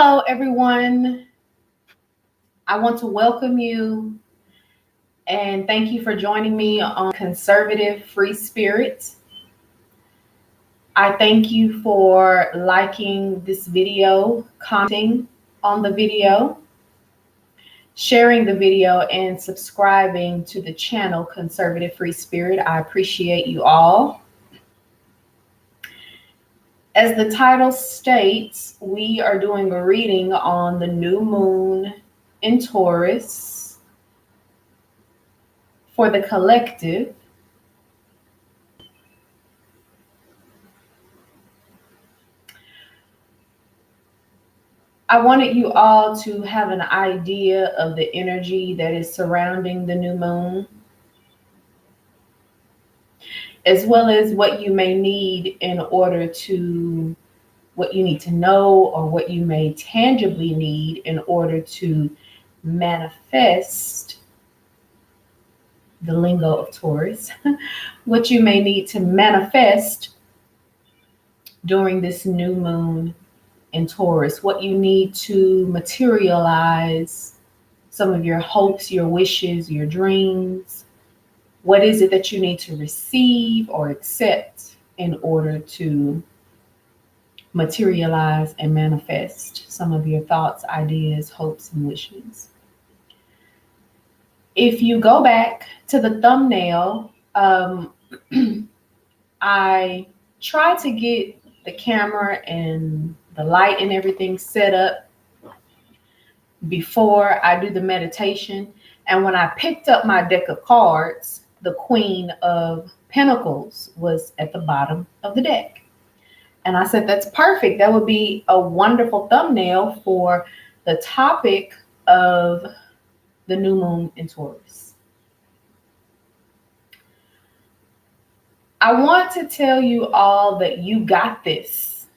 Hello, everyone. I want to welcome you and thank you for joining me on Conservative Free Spirit. I thank you for liking this video, commenting on the video, sharing the video, and subscribing to the channel Conservative Free Spirit. I appreciate you all. As the title states, we are doing a reading on the new moon in Taurus for the collective. I wanted you all to have an idea of the energy that is surrounding the new moon, as well as what you may need in order to, what you need to know, or what you may tangibly need in order to manifest the lingo of Taurus, what you may need to manifest during this new moon in Taurus, what you need to materialize some of your hopes, your wishes, your dreams. What is it that you need to receive or accept in order to materialize and manifest some of your thoughts, ideas, hopes, and wishes? If you go back to the thumbnail, I tried to get the camera and the light and everything set up before I do the meditation. And when I picked up my deck of cards, the Queen of Pentacles was at the bottom of the deck. And I said, that's perfect. That would be a wonderful thumbnail for the topic of the new moon in Taurus. I want to tell you all that you got this.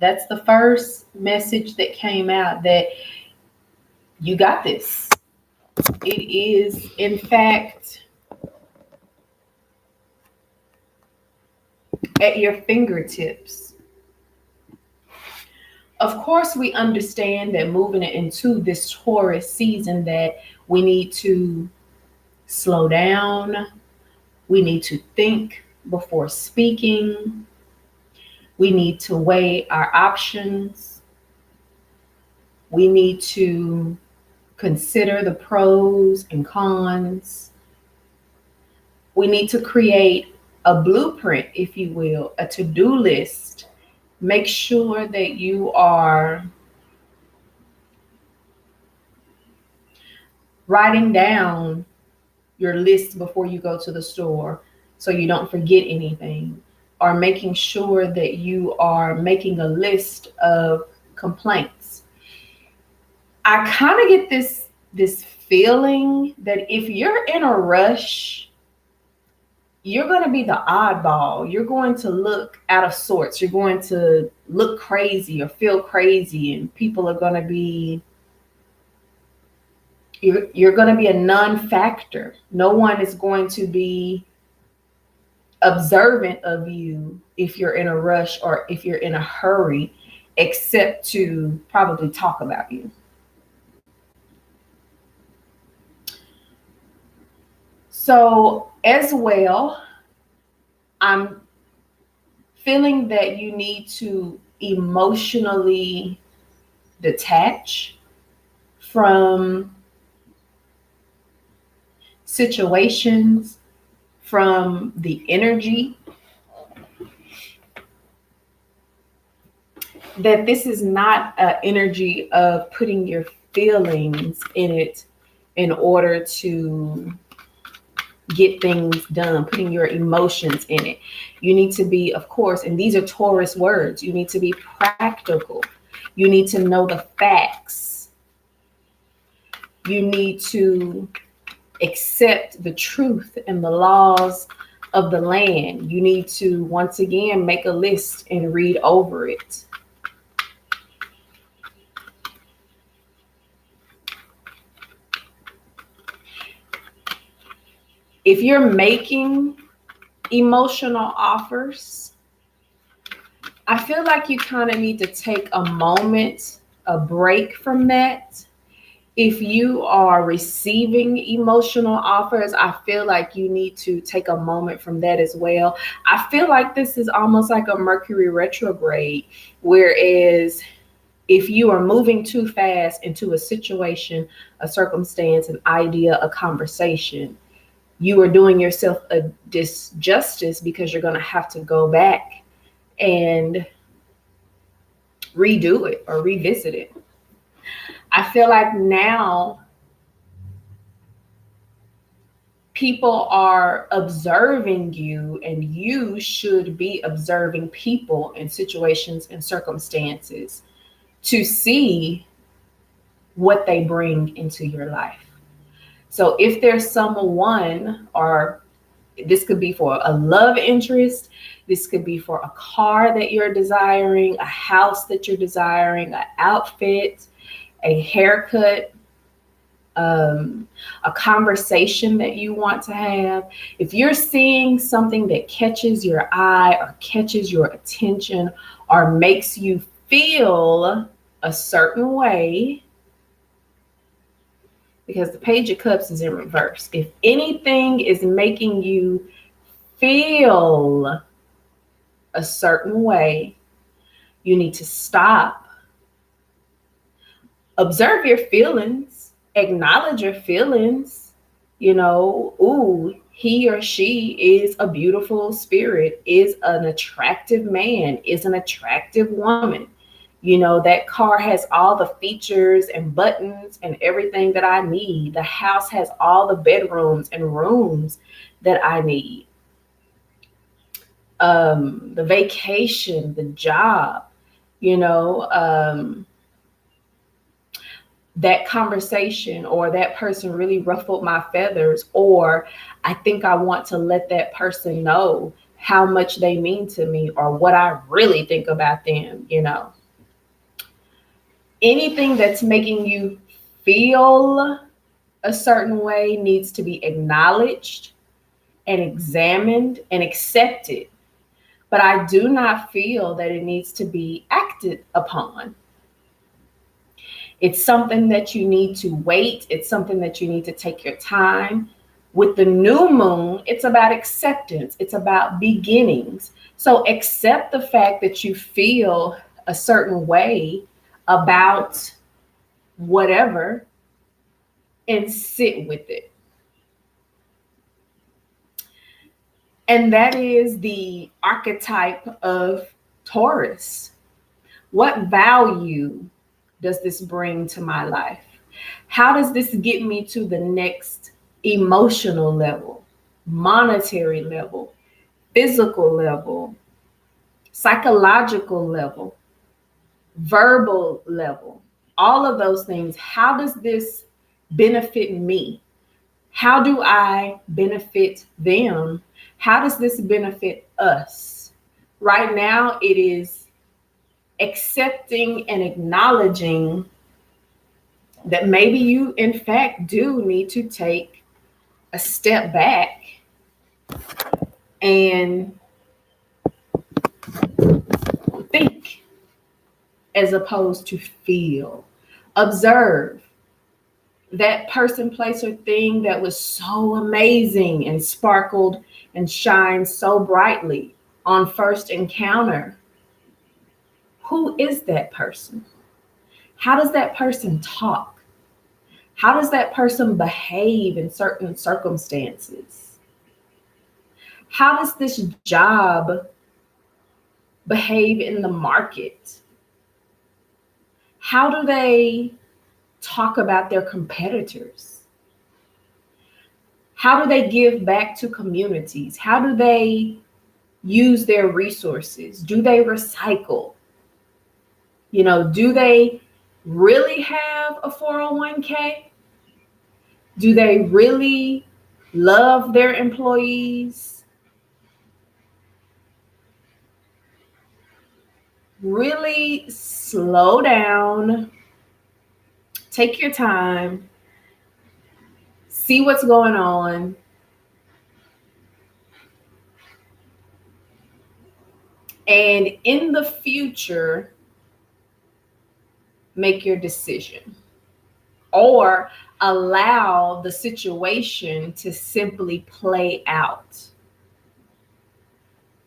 That's the first message that came out, that you got this. It is, in fact, at your fingertips. Of course, we understand that moving into this Taurus season that we need to slow down. We need to think before speaking. We need to weigh our options. We need to consider the pros and cons. We need to create a blueprint, if you will, a to-do list. Make sure that you are writing down your list before you go to the store so you don't forget anything, or making sure that you are making a list of complaints. I kind of get this feeling that if you're in a rush, you're going to be the oddball. You're going to look out of sorts. You're going to look crazy or feel crazy, and people are going to be, you're going to be a non-factor. No one is going to be observant of you if you're in a rush or if you're in a hurry, except to probably talk about you. So as well, I'm feeling that you need to emotionally detach from situations, from the energy. That this is not an energy of putting your feelings in it in order to get things done, putting your emotions in it. You need to be, of course, and these are Taurus words, you need to be practical. You need to know the facts. You need to accept the truth and the laws of the land. You need to, once again, make a list and read over it. If you're making emotional offers, I feel like you kind of need to take a moment, a break from that. If you are receiving emotional offers, I feel like you need to take a moment from that as well. I feel like this is almost like a Mercury retrograde, whereas if you are moving too fast into a situation, a circumstance, an idea, a conversation, you are doing yourself a disjustice because you're going to have to go back and redo it or revisit it. I feel like now people are observing you, and you should be observing people and situations and circumstances to see what they bring into your life. So if there's someone, or this could be for a love interest, this could be for a car that you're desiring, a house that you're desiring, an outfit, a haircut, a conversation that you want to have. If you're seeing something that catches your eye or catches your attention or makes you feel a certain way, because the Page of Cups is in reverse. If anything is making you feel a certain way, you need to stop, observe your feelings, acknowledge your feelings. You know, ooh, he or she is a beautiful spirit, is an attractive man, is an attractive woman. You know, that car has all the features and buttons and everything that I need. The house has all the bedrooms and rooms that I need. The vacation, the job, you know, that conversation or that person really ruffled my feathers, or I think I want to let that person know how much they mean to me or what I really think about them, you know. Anything that's making you feel a certain way needs to be acknowledged and examined and accepted. But I do not feel that it needs to be acted upon. It's something that you need to wait. It's something that you need to take your time. With the new moon, it's about acceptance. It's about beginnings. So accept the fact that you feel a certain way about whatever and sit with it. And that is the archetype of Taurus. What value does this bring to my life? How does this get me to the next emotional level, monetary level, physical level, psychological level, verbal level? All of those things. How does this benefit me? How do I benefit them? How does this benefit us? Right now, it is accepting and acknowledging that maybe you, in fact, do need to take a step back and think as opposed to feel. Observe that person, place, or thing that was so amazing and sparkled and shined so brightly on first encounter. Who is that person? How does that person talk? How does that person behave in certain circumstances? How does this job behave in the market? How do they talk about their competitors? How do they give back to communities? How do they use their resources? Do they recycle? You know, do they really have a 401k? Do they really love their employees? Really slow down, take your time, see what's going on, And in the future, make your decision, or allow the situation to simply play out.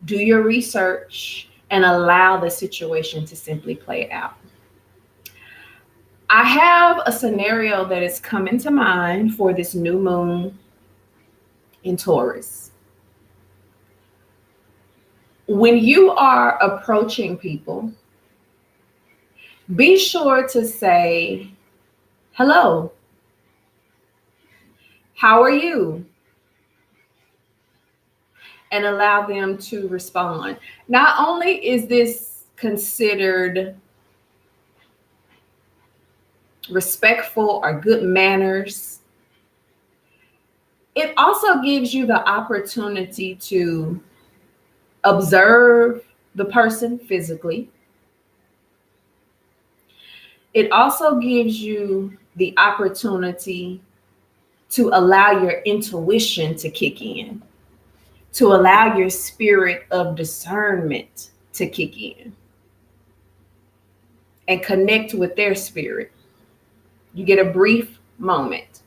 Do your research and allow the situation to simply play out. I have a scenario that is coming to mind for this new moon in Taurus. When you are approaching people, be sure to say, hello, how are you? And allow them to respond. Not only is this considered respectful or good manners, it also gives you the opportunity to observe the person physically. It also gives you the opportunity to allow your intuition to kick in, to allow your spirit of discernment to kick in and connect with their spirit. You get a brief moment.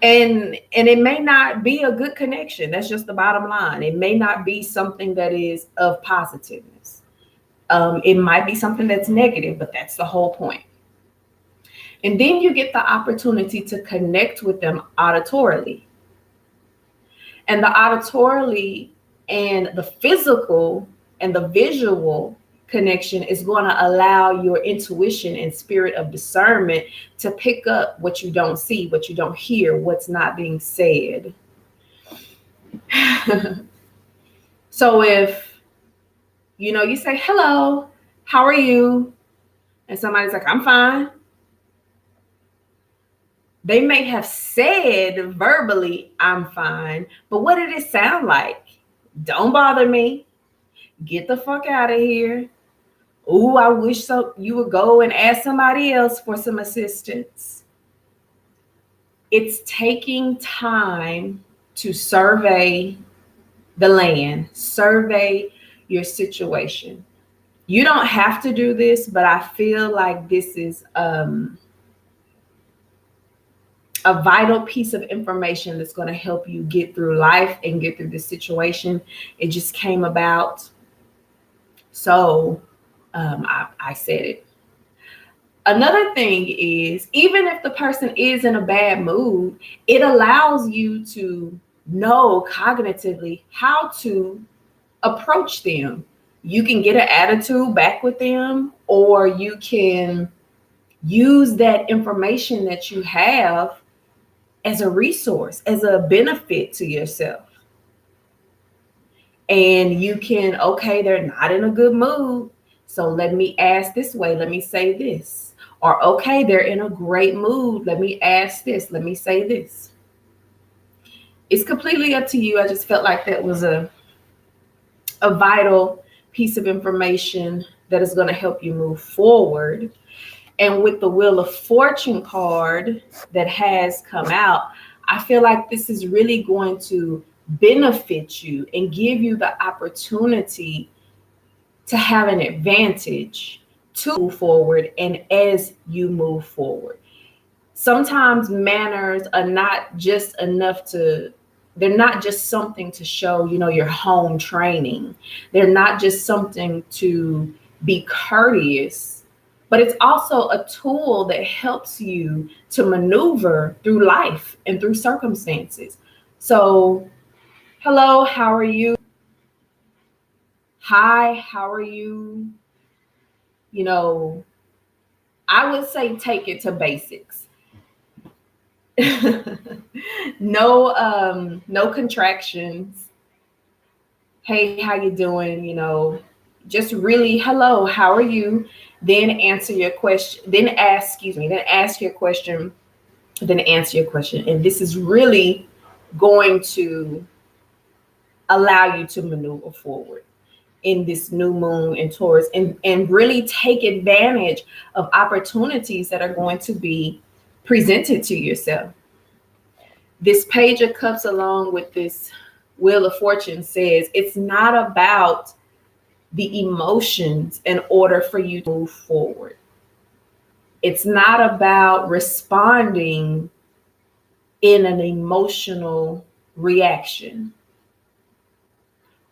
And it may not be a good connection. That's just the bottom line. It may not be something that is of positiveness. It might be something that's negative, but that's the whole point. And then you get the opportunity to connect with them auditorily. And the auditorily and the physical and the visual connection is going to allow your intuition and spirit of discernment to pick up what you don't see, what you don't hear, what's not being said. So if, you say, hello, how are you? And somebody's like, I'm fine. They may have said verbally, I'm fine, but what did it sound like? Don't bother me. Get the fuck out of here. Ooh, I wish you would go and ask somebody else for some assistance. It's taking time to survey the land, survey your situation. You don't have to do this, but I feel like this is a vital piece of information that's going to help you get through life and get through this situation. It just came about. So I said it. Another thing is, even if the person is in a bad mood, it allows you to know cognitively how to approach them. You can get an attitude back with them, or you can use that information that you have as a resource, as a benefit to yourself. And you can, okay, they're not in a good mood, so let me ask this way, let me say this. Or, okay, they're in a great mood, let me ask this, let me say this. It's completely up to you. I just felt like that was a vital piece of information that is going to help you move forward. And with the Wheel of Fortune card that has come out, I feel like this is really going to benefit you and give you the opportunity to have an advantage to move forward. And as you move forward, sometimes manners are not just they're not just something to show, your home training. They're not just something to be courteous, but it's also a tool that helps you to maneuver through life and through circumstances. So, hello, how are you? Hi, how are you? I would say take it to basics. No contractions. Hey, how you doing? Just really, hello, how are you? Then answer your question, then ask your question, then answer your question. And this is really going to allow you to maneuver forward in this new moon in Taurus, and really take advantage of opportunities that are going to be presented to yourself. This Page of Cups, along with this Wheel of Fortune, says it's not about the emotions in order for you to move forward. It's not about responding in an emotional reaction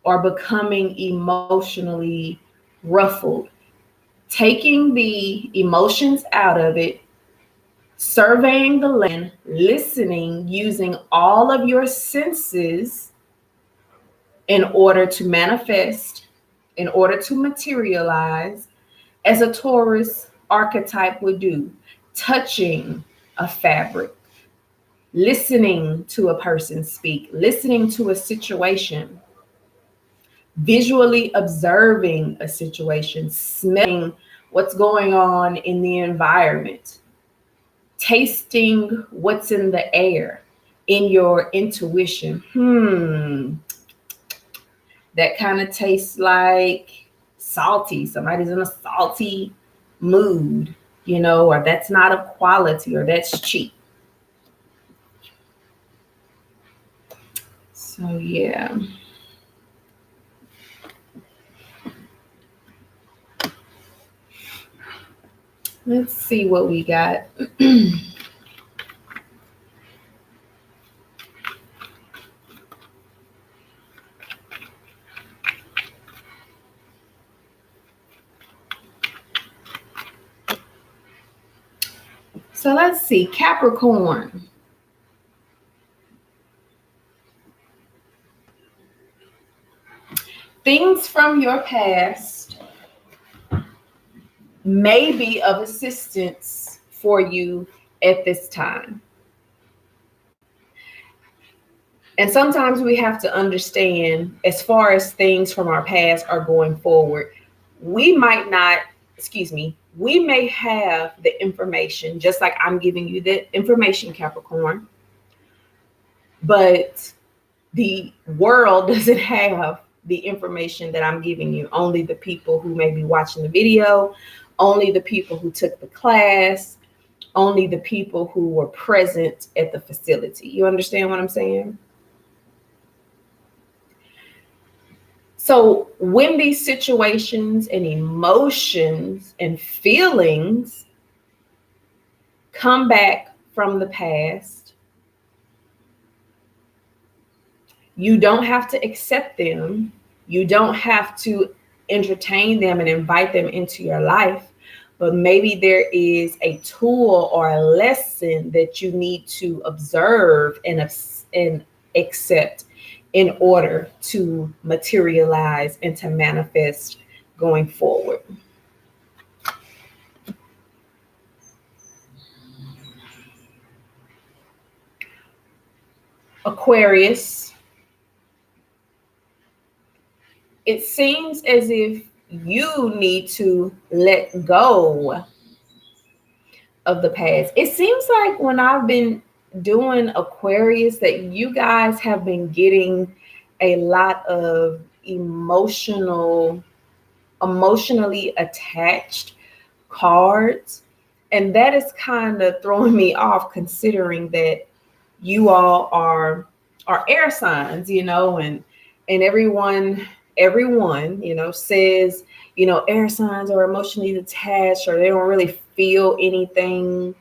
or becoming emotionally ruffled. Taking the emotions out of it, surveying the land, listening, using all of your senses in order to manifest, in order to materialize, as a Taurus archetype would do, touching a fabric, listening to a person speak, listening to a situation, visually observing a situation, smelling what's going on in the environment, tasting what's in the air, in your intuition. That kind of tastes like salty. Somebody's in a salty mood, or that's not of quality, or that's cheap. So yeah. Let's see what we got. So let's see, Capricorn. Things from your past may be of assistance for you at this time. And sometimes we have to understand, as far as things from our past are going forward, we may have the information, just like I'm giving you the information, Capricorn, but the world doesn't have the information that I'm giving you. Only the people who may be watching the video, only the people who took the class, only the people who were present at the facility. You understand what I'm saying? So when these situations and emotions and feelings come back from the past, you don't have to accept them. You don't have to entertain them and invite them into your life. But maybe there is a tool or a lesson that you need to observe and accept in order to materialize and to manifest going forward. Aquarius, it seems as if you need to let go of the past. It seems like when I've been doing Aquarius that you guys have been getting a lot of emotionally attached cards, and that is kind of throwing me off, considering that you all are air signs, and everyone says air signs are emotionally detached, or they don't really feel anything,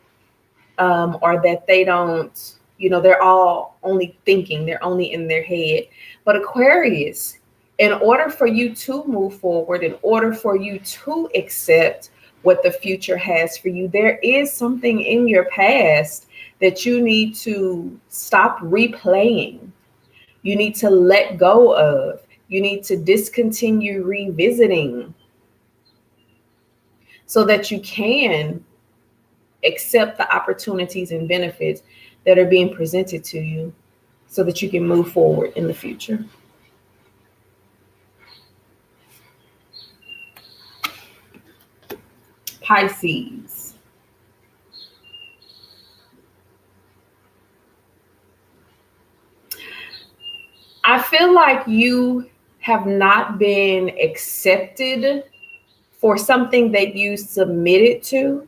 or that they don't, they're all only thinking, they're only in their head. But Aquarius, in order for you to move forward, in order for you to accept what the future has for you, there is something in your past that you need to stop replaying. You need to let go of. You need to discontinue revisiting so that you can accept the opportunities and benefits that are being presented to you so that you can move forward in the future. Pisces. I feel like you have not been accepted for something that you submitted to,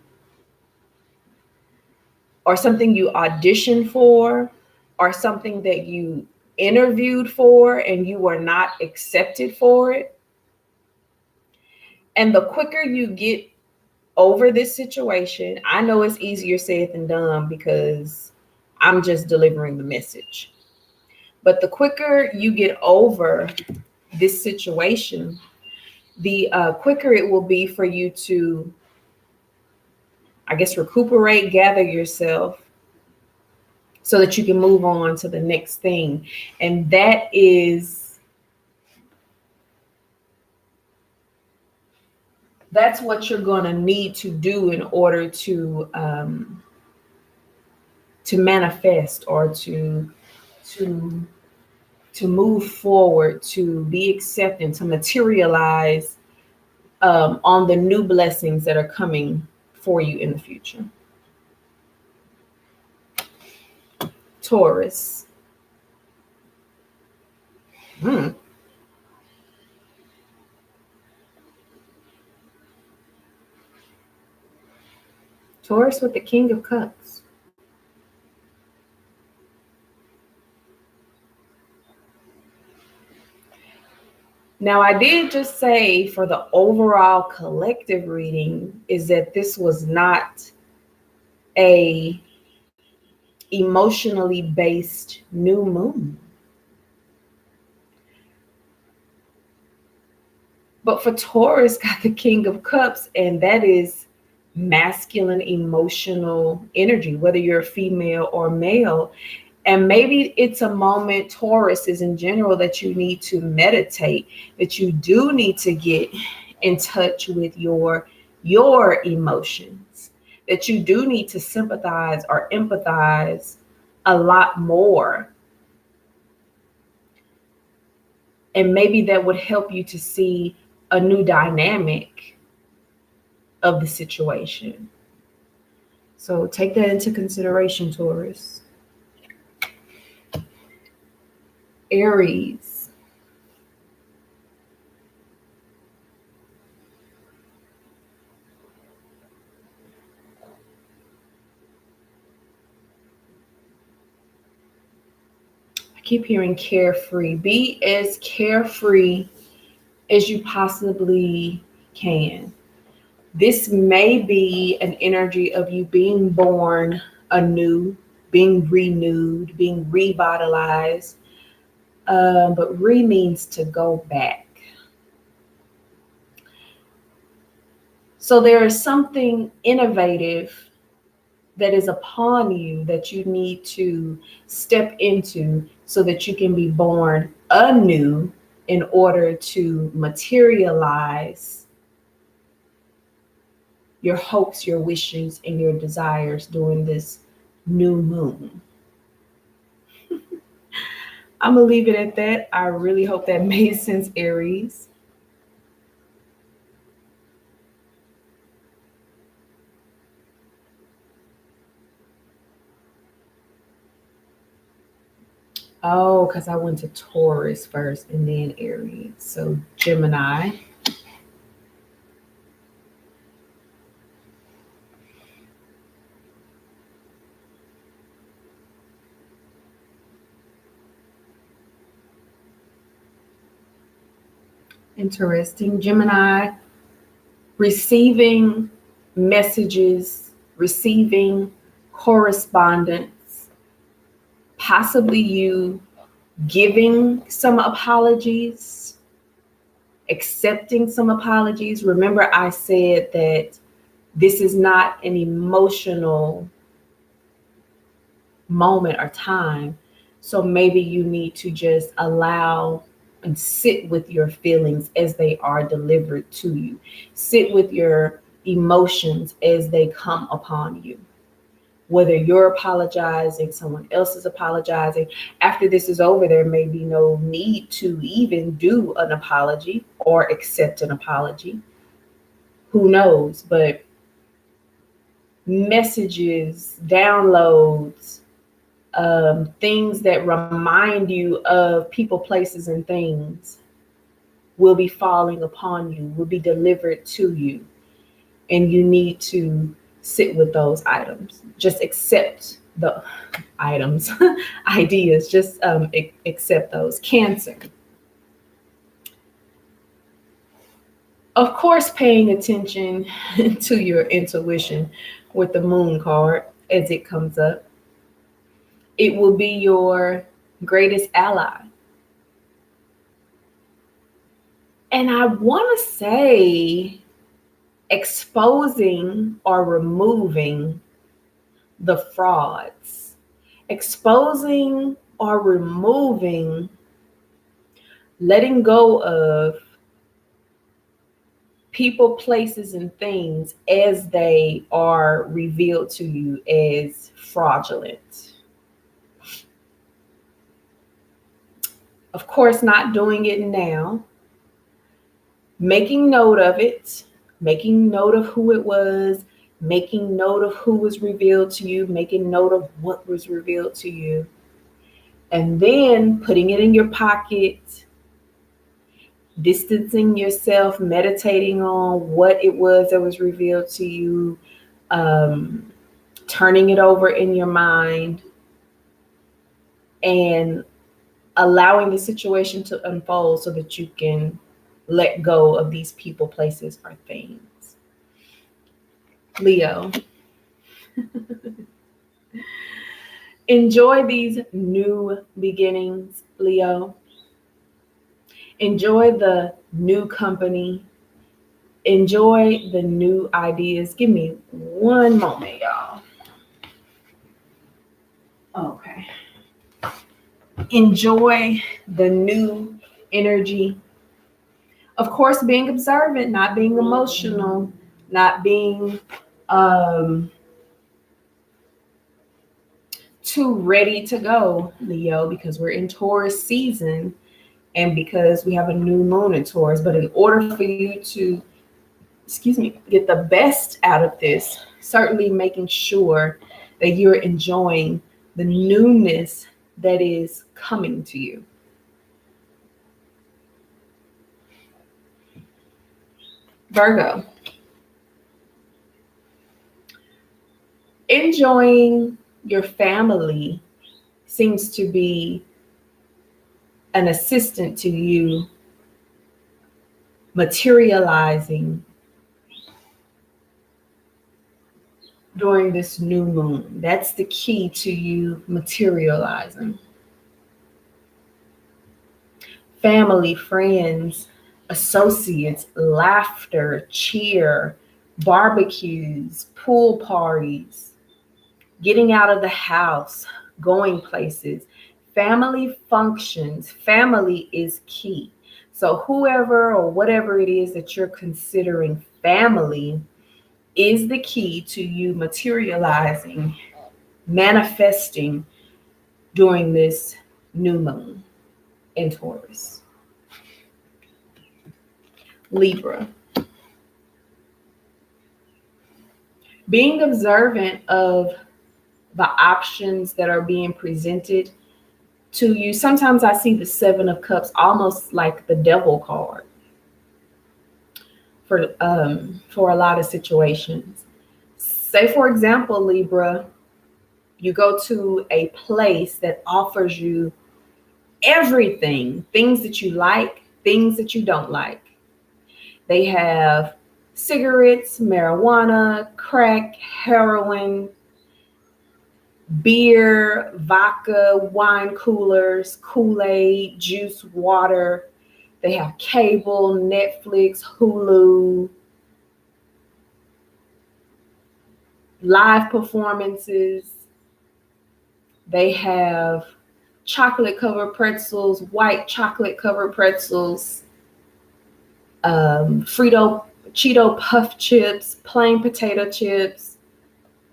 or something you auditioned for, or something that you interviewed for and you were not accepted for it. And the quicker you get over this situation, I know it's easier said than done because I'm just delivering the message. But the quicker you get over this situation, the quicker it will be for you to, I guess, recuperate, gather yourself so that you can move on to the next thing. And that's what you're going to need to do in order to manifest, or to move forward, to be accepted, to materialize on the new blessings that are coming for you in the future. Taurus. Taurus with the King of Cups. Now, I did just say for the overall collective reading is that this was not a emotionally based new moon. But for Taurus, got the King of Cups, and that is masculine emotional energy, whether you're a female or male. And maybe it's a moment, Taurus is in general, that you need to meditate, that you do need to get in touch with your emotions, that you do need to sympathize or empathize a lot more. And maybe that would help you to see a new dynamic of the situation. So take that into consideration, Taurus. Aries. I keep hearing carefree. Be as carefree as you possibly can. This may be an energy of you being born anew, being renewed, being revitalized. But re means to go back. So there is something innovative that is upon you that you need to step into so that you can be born anew in order to materialize your hopes, your wishes, and your desires during this new moon. I'm going to leave it at that. I really hope that made sense, Aries. Oh, because I went to Taurus first and then Aries. So Gemini. Interesting. Gemini, receiving messages, receiving correspondence, possibly you giving some apologies, accepting some apologies. Remember, I said that this is not an emotional moment or time. So maybe you need to just allow and sit with your feelings as they are delivered to you. Sit with your emotions as they come upon you. Whether you're apologizing, someone else is apologizing. After this is over, there may be no need to even do an apology or accept an apology. Who knows? But messages, downloads, things that remind you of people, places, and things will be falling upon you, will be delivered to you. And you need to sit with those items. Just accept the items, ideas, just accept those. Cancer. Of course, paying attention to your intuition with the moon card as it comes up. It will be your greatest ally. And I want to say exposing or removing the frauds, exposing or removing, letting go of people, places, and things as they are revealed to you as fraudulent. Of course, not doing it now. Making note of it, making note of who it was, making note of who was revealed to you, making note of what was revealed to you, and then putting it in your pocket, distancing yourself, meditating on what it was that was revealed to you, turning it over in your mind, and allowing the situation to unfold so that you can let go of these people, places, or things. Leo. Enjoy these new beginnings, Leo. Enjoy the new company. Enjoy the new ideas. Give me one moment, y'all. Okay. Enjoy the new energy. Of course, being observant, not being emotional, not being too ready to go, Leo, because we're in Taurus season and because we have a new moon in Taurus. But in order for you to, get the best out of this, certainly making sure that you're enjoying the newness that is coming to you. Virgo. Enjoying your family seems to be an assistant to you materializing during this new moon. That's the key to you materializing. Family, friends, associates, laughter, cheer, barbecues, pool parties, getting out of the house, going places, family functions. Family is key. So whoever or whatever it is that you're considering family is the key to you materializing, manifesting during this new moon in Taurus. Libra. Being observant of the options that are being presented to you. Sometimes I see the Seven of Cups almost like the devil card for a lot of situations. Say, for example, Libra, you go to a place that offers you everything, things that you like, things that you don't like. They have cigarettes, marijuana, crack, heroin, beer, vodka, wine coolers, Kool-Aid, juice, water. They have cable, Netflix, Hulu, live performances. They have chocolate covered pretzels, white chocolate covered pretzels, Cheeto puff chips, plain potato chips,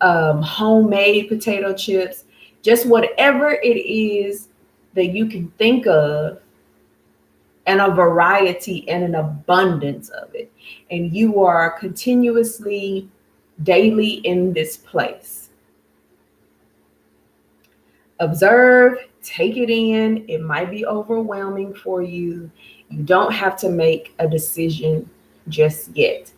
homemade potato chips, just whatever it is that you can think of, and a variety and an abundance of it. And you are continuously, daily in this place. Observe, take it in. It might be overwhelming for you. You don't have to make a decision just yet.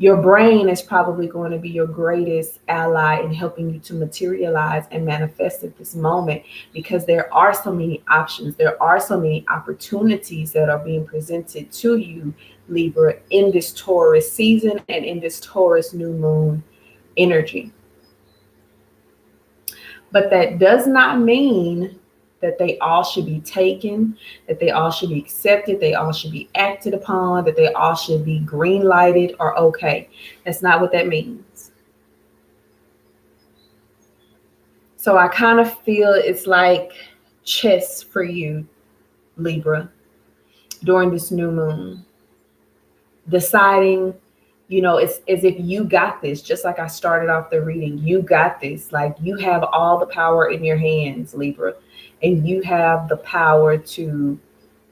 Your brain is probably going to be your greatest ally in helping you to materialize and manifest at this moment, because there are so many options. There are so many opportunities that are being presented to you, Libra, in this Taurus season and in this Taurus new moon energy. But that does not mean that they all should be taken, that they all should be accepted, they all should be acted upon, that they all should be green lighted or okay. That's not what that means. So I kind of feel it's like chess for you, Libra, during this new moon. Deciding, it's as if you got this, just like I started off the reading. You got this. Like, you have all the power in your hands, Libra, and you have the power to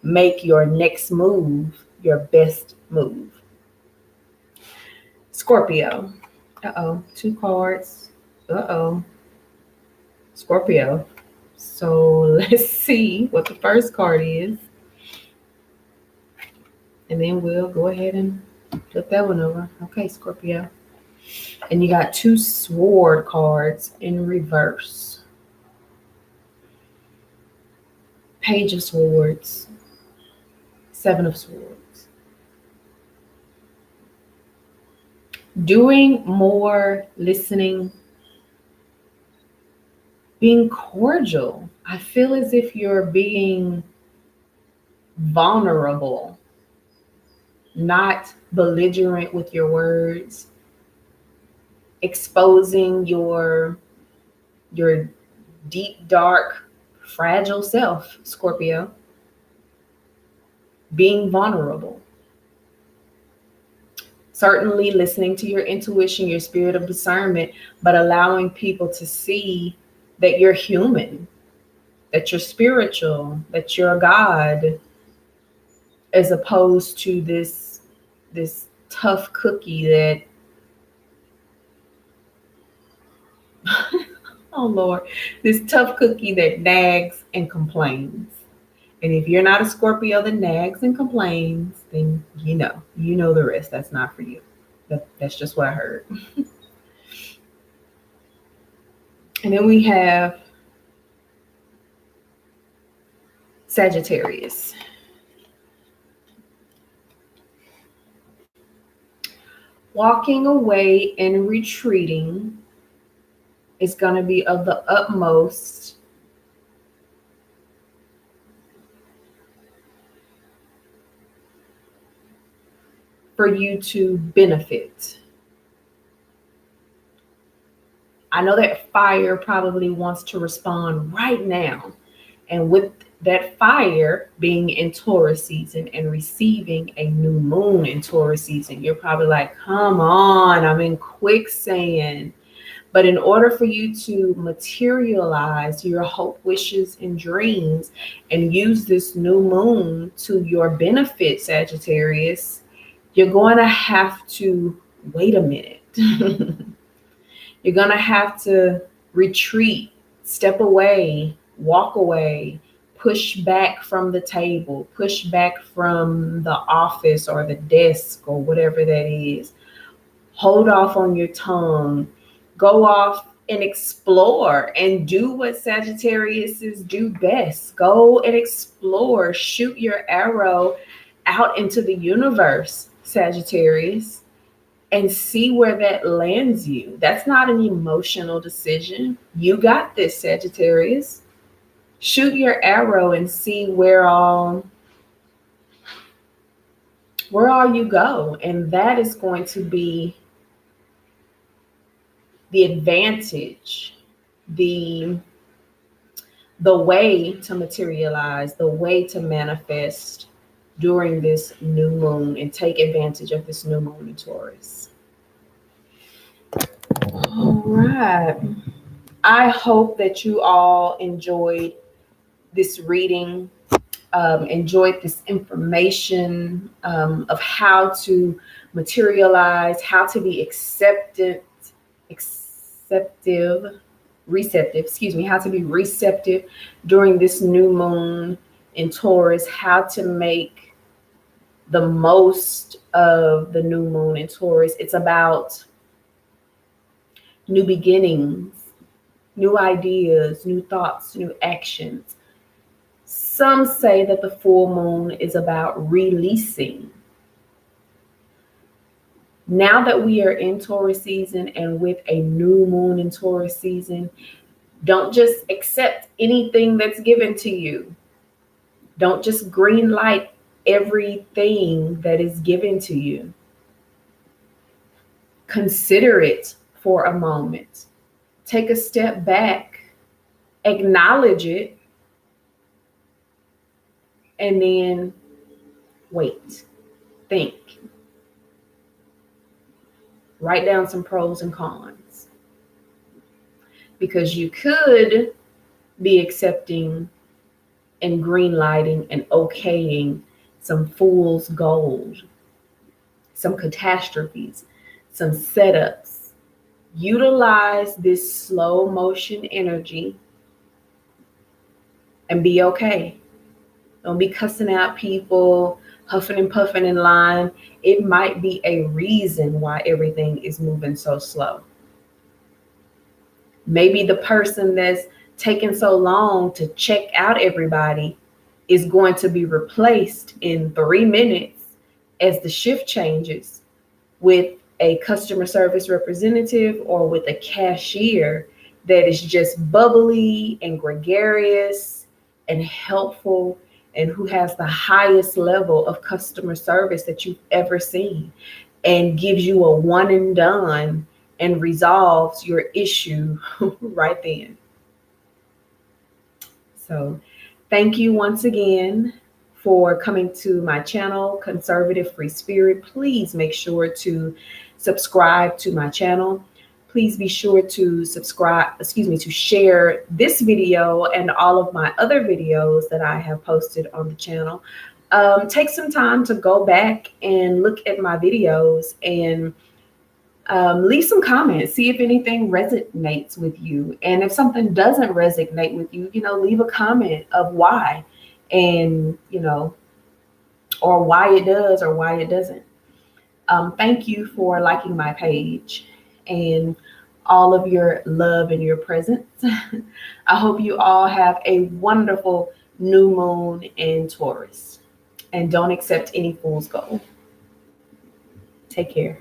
make your next move your best move. Scorpio. Two cards. Scorpio. So let's see what the first card is. And then we'll go ahead and flip that one over. Okay, Scorpio. And you got two sword cards in reverse. Page of Swords. Seven of Swords. Doing more listening. Being cordial. I feel as if you're being vulnerable. Not belligerent with your words, exposing your deep, dark, fragile self, Scorpio. Being vulnerable. Certainly listening to your intuition, your spirit of discernment, but allowing people to see that you're human, that you're spiritual, that you're a God, as opposed to this tough cookie that oh Lord, this tough cookie that nags and complains. And if you're not a Scorpio that nags and complains, then you know the rest. That's not for you. That's just what I heard. And then we have Sagittarius. Walking away and retreating is going to be of the utmost for you to benefit. I know that fire probably wants to respond right now. And with that fire being in Taurus season and receiving a new moon in Taurus season, you're probably like, come on, I'm in quicksand. But in order for you to materialize your hope, wishes, and dreams and use this new moon to your benefit, Sagittarius, you're going to have to wait a minute. You're going to have to retreat, step away, walk away, push back from the table, push back from the office or the desk or whatever that is. Hold off on your tongue. Go off and explore and do what Sagittariuses do best. Go and explore. Shoot your arrow out into the universe, Sagittarius, and see where that lands you. That's not an emotional decision. You got this, Sagittarius. Shoot your arrow and see where all you go. And that is going to be the advantage, the way to materialize, the way to manifest during this new moon and take advantage of this new moon in Taurus. All right. I hope that you all enjoyed this reading, enjoyed this information of how to materialize, how to be how to be receptive during this new moon in Taurus, how to make the most of the new moon in Taurus. It's about new beginnings, new ideas, new thoughts, new actions. Some say that the full moon is about releasing. Now that we are in Taurus season and with a new moon in Taurus season, don't just accept anything that's given to you. Don't just green light everything that is given to you. Consider it for a moment. Take a step back, acknowledge it, and then wait, think. Write down some pros and cons. Because you could be accepting and green lighting and okaying some fool's gold, some catastrophes, some setups. Utilize this slow motion energy and be okay. Don't be cussing out people, huffing and puffing in line. It might be a reason why everything is moving so slow. Maybe the person that's taking so long to check out everybody is going to be replaced in 3 minutes as the shift changes with a customer service representative or with a cashier that is just bubbly and gregarious and helpful and who has the highest level of customer service that you've ever seen and gives you a one and done and resolves your issue right then. So thank you once again for coming to my channel, Conservative Free Spirit. Please make sure to subscribe to my channel. Please be sure to to share this video and all of my other videos that I have posted on the channel. Take some time to go back and look at my videos and leave some comments, see if anything resonates with you. And if something doesn't resonate with you, leave a comment of why, and, or why it does or why it doesn't. Thank you for liking my page and all of your love and your presence. I hope you all have a wonderful new moon in Taurus, and don't accept any fool's gold. Take care.